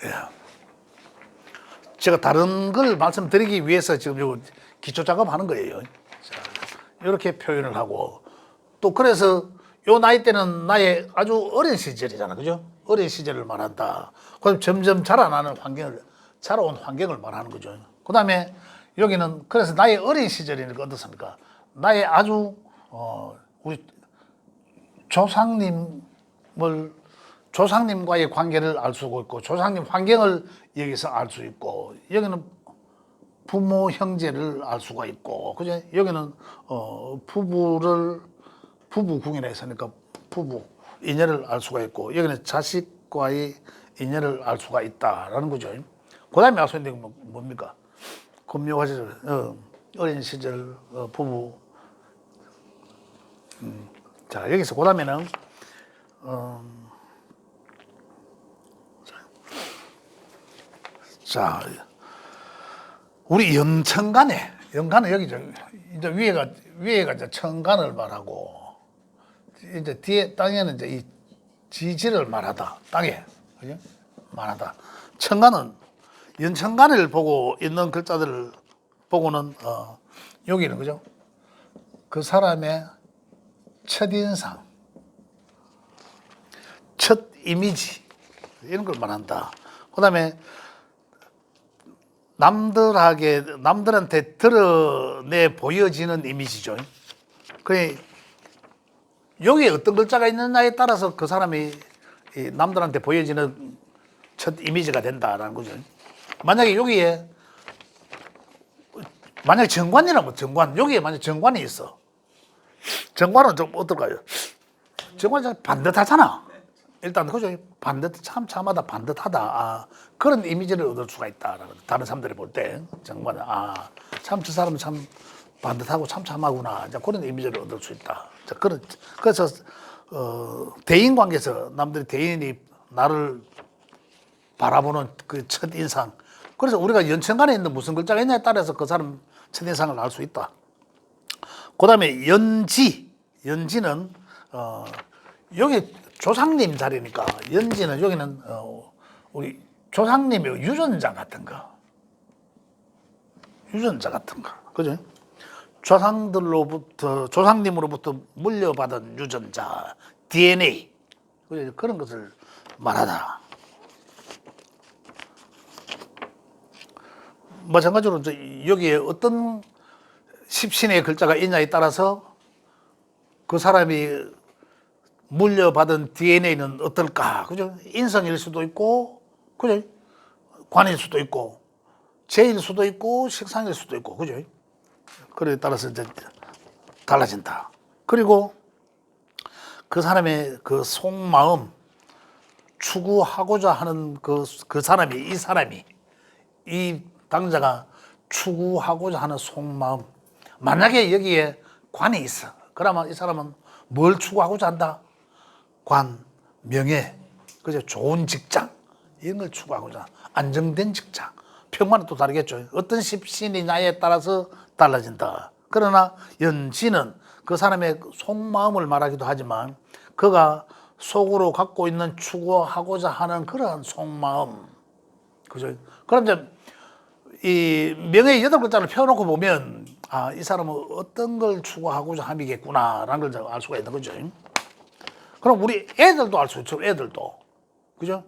예. 제가 다른 걸 말씀드리기 위해서 지금 요 기초 작업하는 거예요. 자, 이렇게 표현을 하고 또 그래서 요 나이 때는 나의 아주 어린 시절이잖아, 그죠? 어린 시절을 말한다. 그럼 점점 자라나는 환경을 자라온 환경을 말하는 거죠. 그다음에 여기는 그래서 나의 어린 시절이니까 어떻습니까? 나의 아주 우리 조상님과의 관계를 알 수 있고 조상님 환경을 여기서 알 수 있고 여기는 부모 형제를 알 수가 있고 그죠? 여기는 부부 궁이라 했으니까 부부 인연을 알 수가 있고 여기는 자식과의 인연을 알 수가 있다라는 거죠. 그다음에 알 수 있는 게 뭡니까? 금요화 시절, 어린 시절 부부. 자 여기서 그다음에는 자 우리 연간에 여기 이제 위에가 이제 천간을 말하고 이제 뒤에 땅에는 이제 이 지지를 말하다 땅에 그죠? 말하다. 천간은 연천간을 보고 있는 글자들을 보고는 여기는 그죠? 그 사람의 첫인상, 첫 이미지 이런 걸 말한다. 그다음에 남들한테 드러내 보여지는 이미지죠. 그래 여기에 어떤 글자가 있느냐에 따라서 그 사람이 남들한테 보여지는 첫 이미지가 된다라는 거죠. 만약에 여기에 만약 정관이라면 정관 여기에 만약 정관이 있어. 정관은 좀 어떨까요? 정관이 좀 반듯하잖아. 일단 그죠? 참하다 반듯하다. 그런 이미지를 얻을 수가 있다. 다른 사람들이 볼 때 정관은 참 저 사람은 참 반듯하고 참하구나. 그런 이미지를 얻을 수 있다. 그래서 대인 관계에서 남들이 대인이 나를 바라보는 그 첫 인상. 그래서 우리가 연천간에 있는 무슨 글자가 있냐에 따라서 그 사람 첫 인상을 알 수 있다. 그다음에 연지는 여기 조상님 자리니까 연지는 여기는 우리 조상님의 유전자 같은 거, 그죠? 조상님으로부터 물려받은 유전자, DNA 그런 것을 말하다. 마찬가지로 여기에 어떤 십신의 글자가 있냐에 따라서 그 사람이 물려받은 DNA는 어떨까, 그죠? 인성일 수도 있고, 그죠? 관일 수도 있고, 재일 수도 있고, 식상일 수도 있고, 그죠? 그에 따라서 이제 달라진다. 그리고 그 사람의 그 속마음, 추구하고자 하는 그 사람이, 이 당자가 추구하고자 하는 속마음. 만약에 여기에 관이 있어. 그러면 이 사람은 뭘 추구하고자 한다? 관, 명예, 그죠? 좋은 직장, 이런 걸 추구하고자. 안정된 직장. 평만은 또 다르겠죠. 어떤 십신이냐에 따라서 달라진다. 그러나 연지는 그 사람의 속마음을 말하기도 하지만 그가 속으로 갖고 있는 추구하고자 하는 그런 속마음. 그죠? 그럼 이제 이 명예의 8글자를 펴놓고 보면 이 사람은 어떤 걸 추구하고자 함이겠구나라는 걸 알 수가 있는 거죠. 그럼 우리 애들도 알 수 있죠. 애들도. 그죠?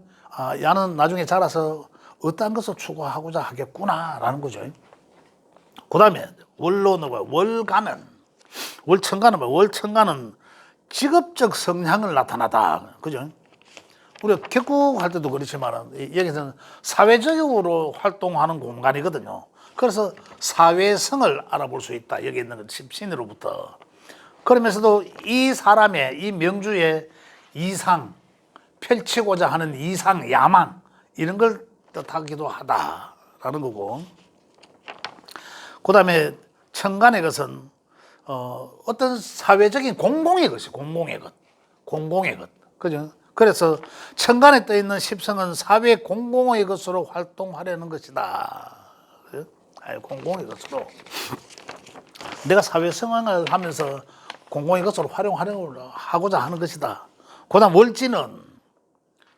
야는 나중에 자라서 어떤 것을 추구하고자 하겠구나라는 거죠. 그 다음에 월로는 월천간은 직업적 성향을 나타나다. 그죠? 우리가 격국할 때도 그렇지만 여기서는 사회적으로 활동하는 공간이거든요. 그래서 사회성을 알아볼 수 있다. 여기 있는 십신으로부터. 그러면서도 이 사람의 이 명주의 이상, 펼치고자 하는 이상, 야망 이런 걸 뜻하기도 하다라는 거고. 그 다음에 천간의 것은 어떤 사회적인 공공의 것이 공공의 것. 그죠? 그래서 천간에 떠 있는 십성은 사회 공공의 것으로 활동하려는 것이다. 공공의 것으로. 내가 사회생활을 하면서 공공의 것으로 활용하고자 하는 것이다. 그다음 월지는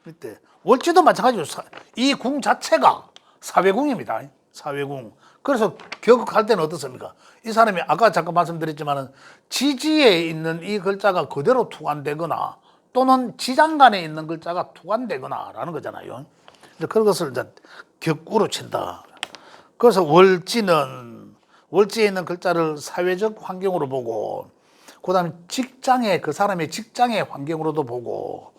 밑에 월지도 마찬가지로 이 궁 자체가 사회궁입니다. 사회궁. 그래서 격할 때는 어떻습니까? 이 사람이 아까 잠깐 말씀드렸지만은 지지에 있는 이 글자가 그대로 투관되거나 또는 지장간에 있는 글자가 투관되거나라는 거잖아요. 그런 것을 이제 격구로 친다. 그래서 월지는 월지에 있는 글자를 사회적 환경으로 보고, 그다음에 직장의 그 사람의 직장의 환경으로도 보고,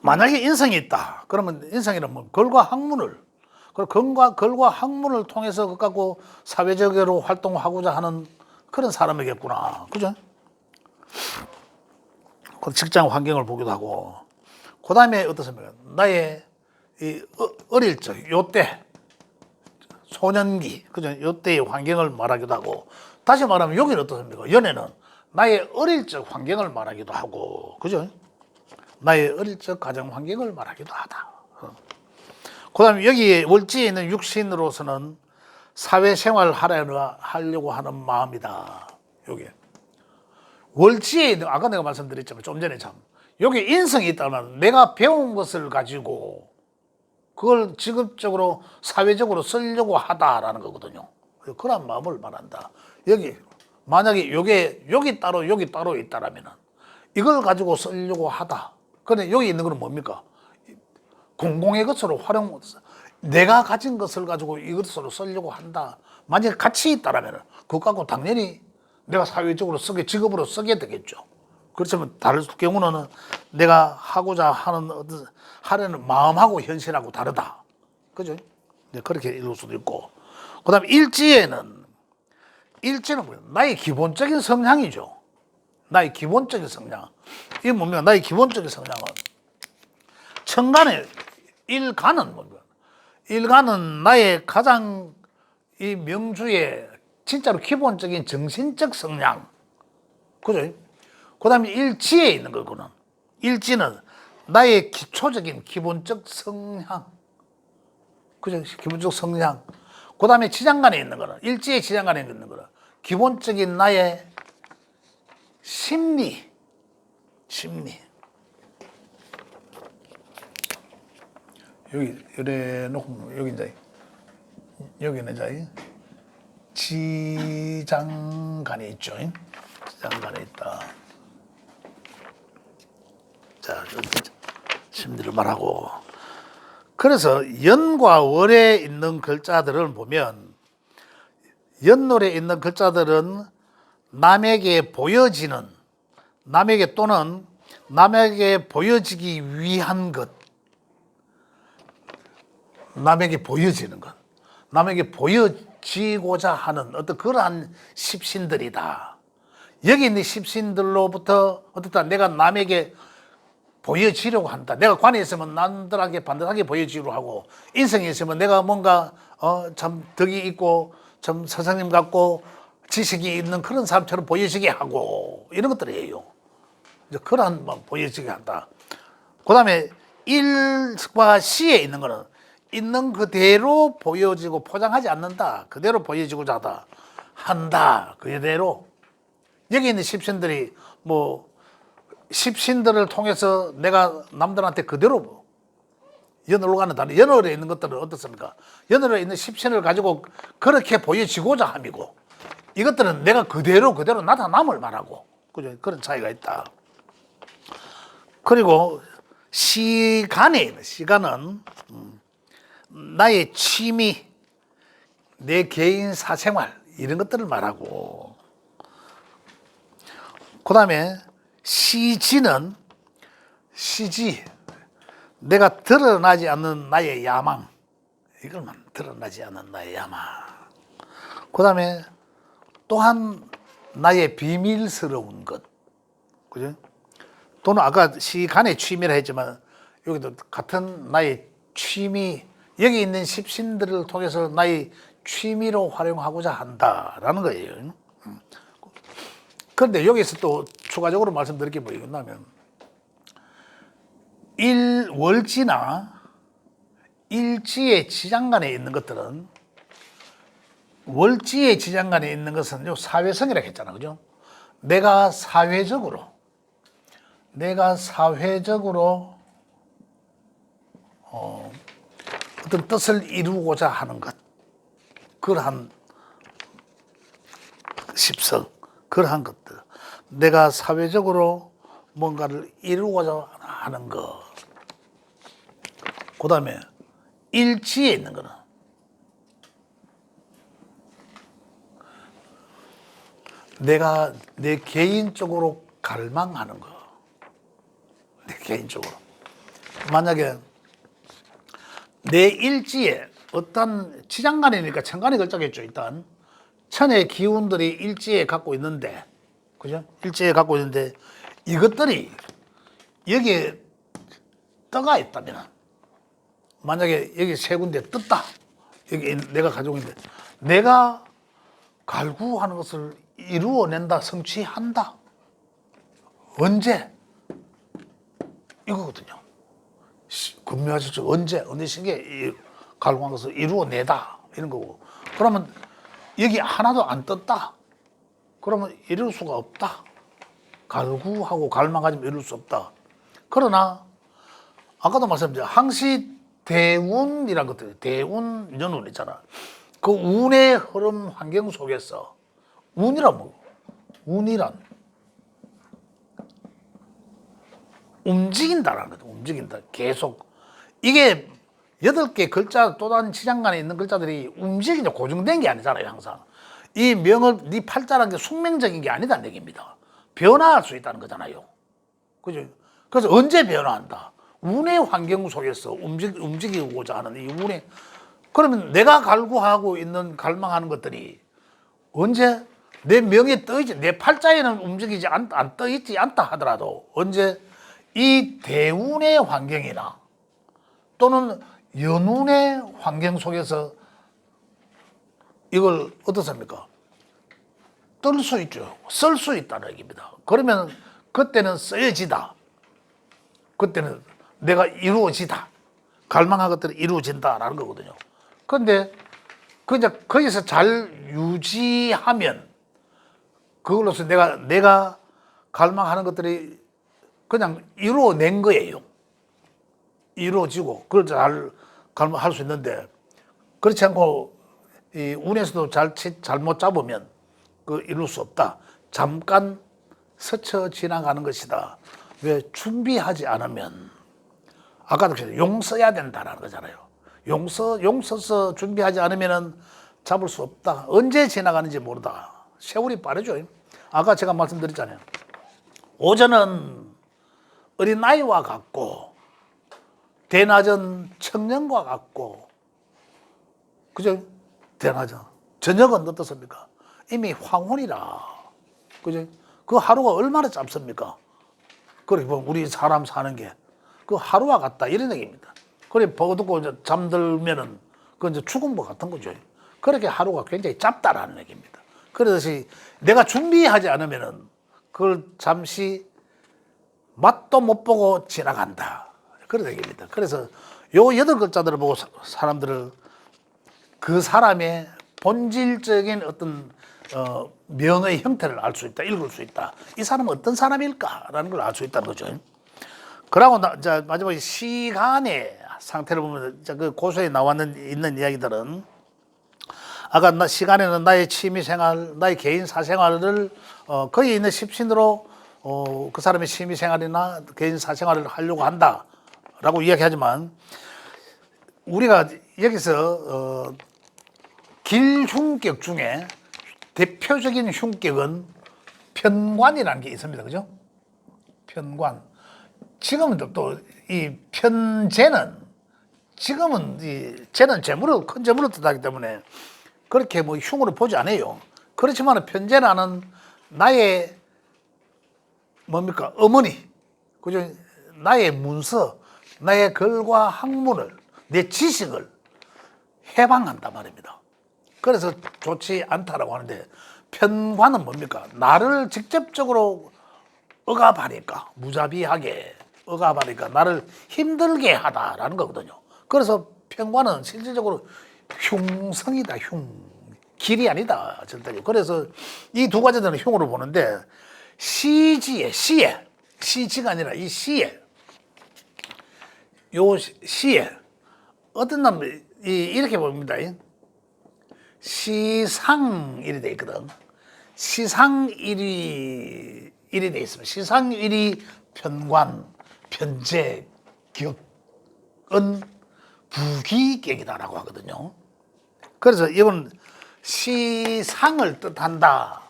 만약에 인성이 있다. 그러면 인성이란 뭐 글과 학문을, 글과 학문을 통해서 그 갖고 사회적으로 활동하고자 하는 그런 사람이겠구나. 그죠? 그 직장 환경을 보기도 하고, 그 다음에 어떻습니까? 나의 이 어릴 적, 요때, 소년기, 그죠? 요때의 환경을 말하기도 하고, 다시 말하면 여기는 어떻습니까? 연애는 나의 어릴 적 환경을 말하기도 하고, 그죠? 나의 어릴 적 가정 환경을 말하기도 하다. 그 다음에 여기에 월지에 있는 육신으로서는 사회생활을 하려고 하는 마음이다. 여기. 월지에 있는, 아까 내가 말씀드렸지만 좀 전에 참, 여기 인성이 있다면 내가 배운 것을 가지고 그걸 직업적으로 사회적으로 쓰려고 하다라는 거거든요. 그런 마음을 말한다. 여기 만약에 여기 따로 있다라면은 이걸 가지고 쓰려고 하다. 근데 여기 있는 건 뭡니까? 공공의 것으로 내가 가진 것을 가지고 이것으로 쓰려고 한다. 만약에 같이 있다라면 그거 갖고 당연히 내가 사회적으로 직업으로 쓰게 되겠죠. 그렇지만 다를 경우는 내가 하고자 하려는 마음하고 현실하고 다르다. 그죠? 그렇게 읽을 수도 있고. 그 다음에 일지는 뭐예요? 나의 기본적인 성향이죠. 나의 기본적인 성향. 이게 뭡니까? 나의 기본적인 성향은 천간의 일간은 뭡니까? 일간은 나의 가장 이 명주의 진짜로 기본적인 정신적 성향. 그죠? 그 다음에 일지에 있는 거구나. 일지는 나의 기초적인 기본적 성향. 그죠? 기본적 성향. 그 다음에 지장간에 있는 거는, 일지의 지장간에 있는 거는 기본적인 나의 심리. 여기, 이래 놓고, 여기는 이제 지장간에 있죠. 지장간에 있다. 자, 심리를 말하고. 그래서 연과 월에 있는 글자들을 보면, 연월에 있는 글자들은 남에게 보여지는, 또는 남에게 보여지기 위한 것, 남에게 보여지는 것, 남에게 보여지고자 하는 어떤 그러한 십신들이다. 여기 있는 십신들로부터 어떻다, 내가 남에게 보여지려고 한다. 내가 관에 있으면 남들에게 반듯하게 보여지려고 하고, 인성이 있으면 내가 뭔가 참 덕이 있고 참 선생님 같고 지식이 있는 그런 사람처럼 보여지게 하고, 이런 것들이에요. 이제 그러한 보여지게 한다. 그 다음에 일과 시에 있는 거는 있는 그대로 보여지고 포장하지 않는다. 그대로 보여지고자 한다. 그대로. 여기 있는 십신들이 십신들을 통해서 내가 남들한테 그대로 연월로 가는 다른 연월에 있는 것들은 어떻습니까? 연월에 있는 십신을 가지고 그렇게 보여지고자 함이고, 이것들은 내가 그대로 나타남을 말하고, 그죠? 그런 차이가 있다. 그리고 시간에 있는, 시간은 나의 취미, 내 개인 사생활, 이런 것들을 말하고, 그 다음에 시지는 내가 드러나지 않는 나의 야망, 이걸만 드러나지 않는 나의 야망. 그 다음에 또한 나의 비밀스러운 것, 그죠? 또는 아까 시간의 취미라 했지만 여기도 같은 나의 취미, 여기 있는 십신들을 통해서 나의 취미로 활용하고자 한다라는 거예요. 그런데 여기서 또 추가적으로 말씀드릴 게 뭐냐면, 월지나 일지의 지장간에 있는 것들은, 월지의 지장간에 있는 것은 사회성이라고 했잖아, 그죠? 내가 사회적으로 내가 사회적으로 어떤 뜻을 이루고자 하는 것, 그러한 십성, 그러한 것들, 내가 사회적으로 뭔가를 이루고자 하는 것, 그 다음에 일지에 있는 거는 내가 내 개인적으로 갈망하는 거, 내 개인적으로. 만약에 내 일지에 어떤 지장간이니까 천간이 걸작했죠. 일단 천의 기운들이 일지에 갖고 있는데, 그죠? 일지에 갖고 있는데 이것들이 여기에 떠가 있다면, 만약에 여기 세 군데 떴다, 여기 내가 가지고 있는데 내가 갈구하는 것을 이루어낸다, 성취한다. 언제? 이거거든요. 금요하셨죠? 언제? 어느 시기에 갈구한 것을 이루어내다, 이런 거고. 그러면 여기 하나도 안 떴다, 그러면 이룰 수가 없다. 갈구하고 갈망하지만 이룰 수 없다. 그러나 아까도 말씀드렸죠. 항시대운이라는 것들, 대운, 연운 있잖아. 그 운의 흐름 환경 속에서, 운이란 뭐? 운이란 움직인다라는 거죠. 움직인다. 계속. 이게 8개 글자, 또 다른 치장간에 있는 글자들이 움직이냐, 고정된 게 아니잖아요, 항상. 이 명을, 네 팔자라는 게 숙명적인 게 아니다는 얘기입니다. 변화할 수 있다는 거잖아요. 그죠? 그래서 언제 변화한다? 운의 환경 속에서 움직이고자 하는 이 운의, 그러면 내가 갈구하고 있는, 갈망하는 것들이 언제 내 명에 떠있지, 내 팔자에는 움직이지 안 떠있지 않다 하더라도 언제 이 대운의 환경이나 또는 연운의 환경 속에서 이걸 어떻습니까? 뜰 수 있죠. 쓸 수 있다는 얘기입니다. 그러면 그때는 쓰여지다. 그때는 내가 이루어지다. 갈망한 것들이 이루어진다라는 거거든요. 그런데 그냥 거기서 잘 유지하면 그걸로서 내가 갈망하는 것들이 그냥 이루어낸 거예요. 이루어지고 그걸 잘 갈망할 수 있는데, 그렇지 않고 이 운에서도 잘못 잡으면 그 이룰 수 없다. 잠깐 스쳐 지나가는 것이다. 왜? 준비하지 않으면, 아까도 그랬어요. 용 써야 된다는 거잖아요. 용 써서 준비하지 않으면 잡을 수 없다. 언제 지나가는지 모르다. 세월이 빠르죠. 아까 제가 말씀드렸잖아요. 오전은 어린아이와 같고 대낮은 청년과 같고, 그죠? 대낮은. 저녁은 어떻습니까? 이미 황혼이라. 그죠? 그 하루가 얼마나 짧습니까? 그렇게 보면 우리 사람 사는 게 그 하루와 같다, 이런 얘기입니다. 그래 버듣고 이제 잠들면은 그건 이제 죽은 것 같은 거죠. 그렇게 하루가 굉장히 짧다라는 얘기입니다. 그래서 내가 준비하지 않으면은 그걸 잠시 맛도 못 보고 지나간다, 그런 얘기입니다. 그래서 요 8글자들을 보고 사람들을 그 사람의 본질적인 어떤 명의 형태를 알 수 있다, 읽을 수 있다. 이 사람은 어떤 사람일까라는 걸 알 수 있다는 거죠. 그러고 이제 마지막에 시간의 상태를 보면, 그 고소에 있는 이야기들은, 아까 시간에는 나의 취미생활, 나의 개인 사생활을 거기에 있는 십신으로 그 사람의 취미생활이나 개인 사생활을 하려고 한다라고 이야기하지만, 우리가 여기서 길흉격 중에 대표적인 흉격은 편관이라는 게 있습니다. 그죠? 편관. 지금은 또 이 편재는, 지금은 재는 재물을, 큰 재물을 뜻하기 때문에 그렇게 뭐 흉으로 보지 않아요. 그렇지만 편재라는 나의 뭡니까? 어머니, 그죠? 나의 문서, 나의 글과 학문을, 내 지식을 해방한단 말입니다. 그래서 좋지 않다라고 하는데, 편관은 뭡니까? 나를 직접적으로 억압하니까, 무자비하게 억압하니까 나를 힘들게 하다라는 거거든요. 그래서 편관은 실질적으로 흉성이다, 길이 아니다, 절대로. 그래서 이 두 가지들은 흉으로 보는데, 시에 시지가 아니라 이 시에, 요 시에 어떤 놈이 이렇게 봅니다. 시상일이 돼 있거든. 시상일이 돼 있으면 시상일이 편관, 편제, 격은 부기격이다라고 하거든요. 그래서 이건 시상을 뜻한다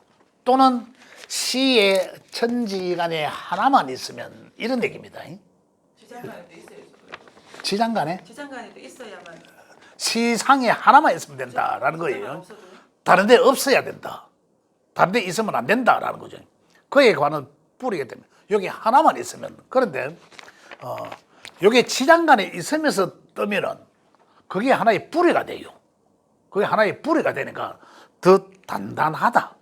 또는 시의 천지간에 하나만 있으면 이런 얘기입니다. 지장간에도 있어요. 지장간에? 지장간에도 있어야만. 시상에 하나만 있으면 된다라는 거예요. 다른 데 없어야 된다. 다른 데 있으면 안 된다라는 거죠. 그에 관한 뿌리기 때문에 여기 하나만 있으면. 그런데 여기 지장간에 있으면서 뜨면은 그게 하나의 뿌리가 돼요. 그게 하나의 뿌리가 되니까 더 단단하다.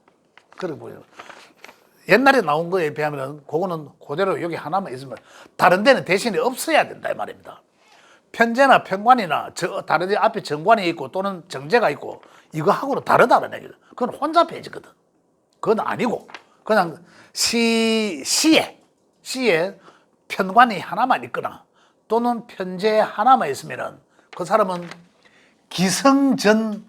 그리고 옛날에 나온 거에 비하면 그거는 그대로 여기 하나만 있으면 다른 데는 대신에 없어야 된다 이 말입니다. 편제나 편관이나 다른 데 앞에 정관이 있고 또는 정제가 있고 이거하고는 다르다는 얘기죠. 그건 혼자 페이지거든. 그건 아니고 그냥 시에 편관이 하나만 있거나 또는 편제 하나만 있으면은 그 사람은 기성전관,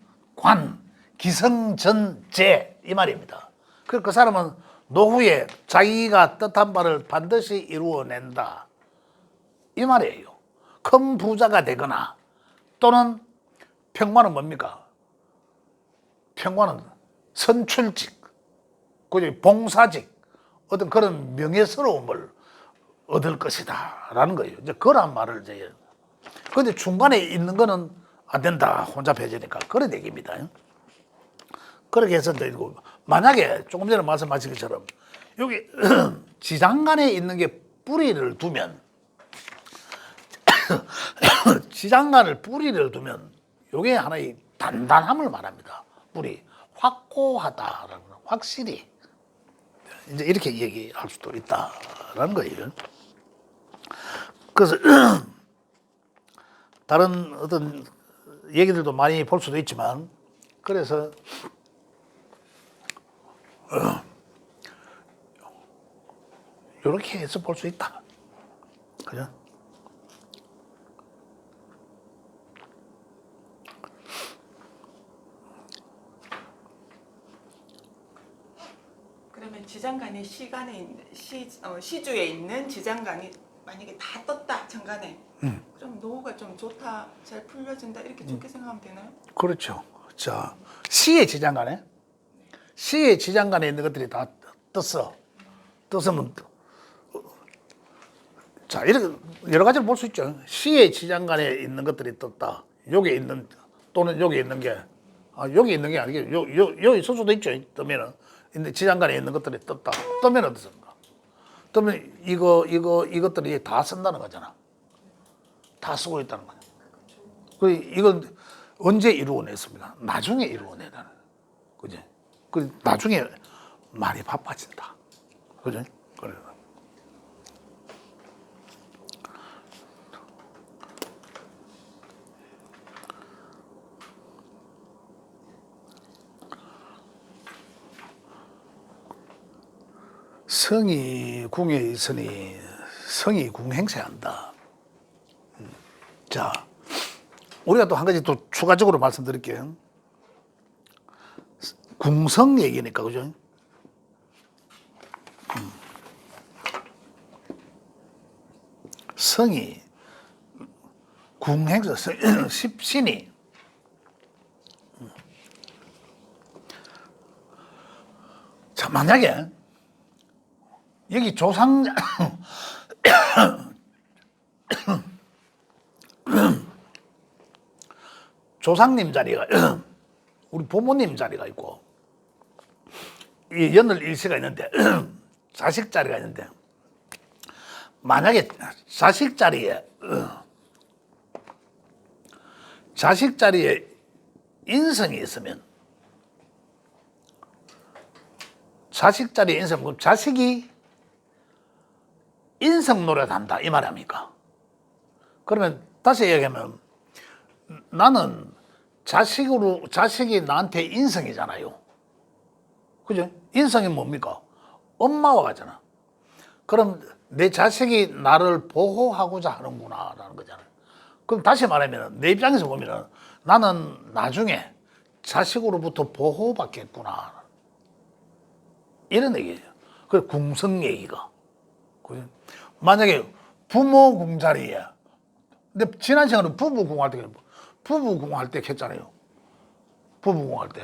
기성전제 이 말입니다. 그 사람은 노후에 자기가 뜻한 바를 반드시 이루어낸다 이 말이에요. 큰 부자가 되거나 또는 평관은 뭡니까? 평관은 선출직, 봉사직, 어떤 그런 명예스러움을 얻을 것이다 라는 거예요. 이제 그런 말을 이제. 근데 중간에 있는 거는 안 된다. 혼자 배제니까. 그런 얘기입니다. 그렇게 해서 이제 만약에 조금 전에 말씀하신 것처럼 여기 지장간에 있는 게 뿌리를 두면 지장간을 뿌리를 두면 이게 하나의 단단함을 말합니다. 뿌리 확고하다라는 확실히 이제 이렇게 얘기할 수도 있다라는 거예요. 그래서 다른 어떤 얘기들도 많이 볼 수도 있지만 그래서 이렇게 해서 볼 수 있다. 그죠? 그러면 지장간에 시주에 있는 지장간이 만약에 다 떴다 정간에. 그럼 노후가 좀 좋다, 잘 풀려진다 이렇게 좋게 생각하면 되나요? 그렇죠. 자, 시의 지장간에 있는 것들이 다 떴으면 자, 이렇게 여러 가지를 볼 수 있죠. 시의 지장간에 있는 것들이 떴다. 여기 있는 또는 여기 있는 게 여기 있는 게 아니게 여기 있을 수도 있죠. 뜨면은 지장간에 있는 것들이 떴다. 뜨면 어떻습니까? 뜨면 이것들이 다 쓴다는 거잖아. 다 쓰고 있다는 거야. 이건 언제 이루어냈습니까? 나중에 이루어내다는. 그지? 나중에 많이 바빠진다. 그지? 그래서. 성이 궁에 있으니 성이 궁행세한다. 자, 우리가 또 한 가지 또 추가적으로 말씀드릴게요. 궁성 얘기니까 그죠? 성이 궁행세 십신이 자, 만약에 여기 조상자 조상님 자리가 우리 부모님 자리가 있고 이 연을 일시가 있는데 자식 자리가 있는데 만약에 자식 자리에 인성이 있으면 자식 자리에 인성 그럼 자식이 인성 노릇한다 이 말 아닙니까? 그러면 다시 얘기하면 나는 자식이 나한테 인성이잖아요. 그죠? 인성이 뭡니까? 엄마와 같잖아. 그럼 내 자식이 나를 보호하고자 하는구나라는 거잖아요. 그럼 다시 말하면 내 입장에서 보면 나는 나중에 자식으로부터 보호받겠구나. 이런 얘기예요. 그 궁성 얘기가. 만약에 부모 궁자리에, 근데 지난 시간에 부부 궁할 때 했잖아요. 부부 궁할 때.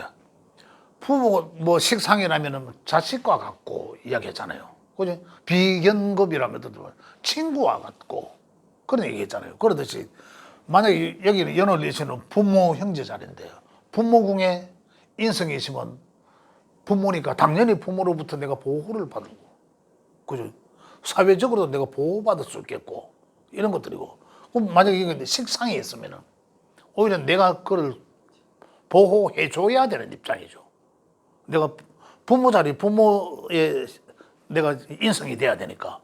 부부 뭐 식상이라면 자식과 같고 이야기했잖아요. 그죠? 비견급이라면 친구와 같고 그런 얘기 했잖아요. 그러듯이 만약에 여기는 연월리시는 부모 형제 자리인데요. 부모궁에 인성이 있으면 부모니까 당연히 부모로부터 내가 보호를 받고, 그죠? 사회적으로도 내가 보호받을 수 있겠고, 이런 것들이고. 그럼 만약에 이게 식상이 있으면은 오히려 내가 그걸 보호해줘야 되는 입장이죠. 내가 부모 자리, 부모의 내가 인성이 돼야 되니까.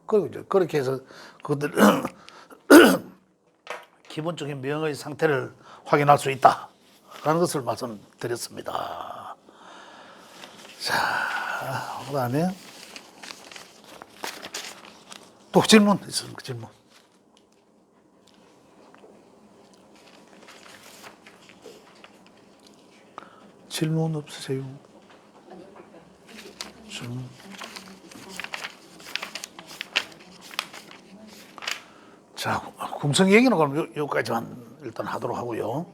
그렇게 해서 그것들, 기본적인 명의 상태를 확인할 수 있다라는 것을 말씀드렸습니다. 자, 그 다음에 또 질문 있습니까? 질문. 질문 없으세요? 질문. 자, 궁성 얘기는 그럼 여기까지만 일단 하도록 하고요.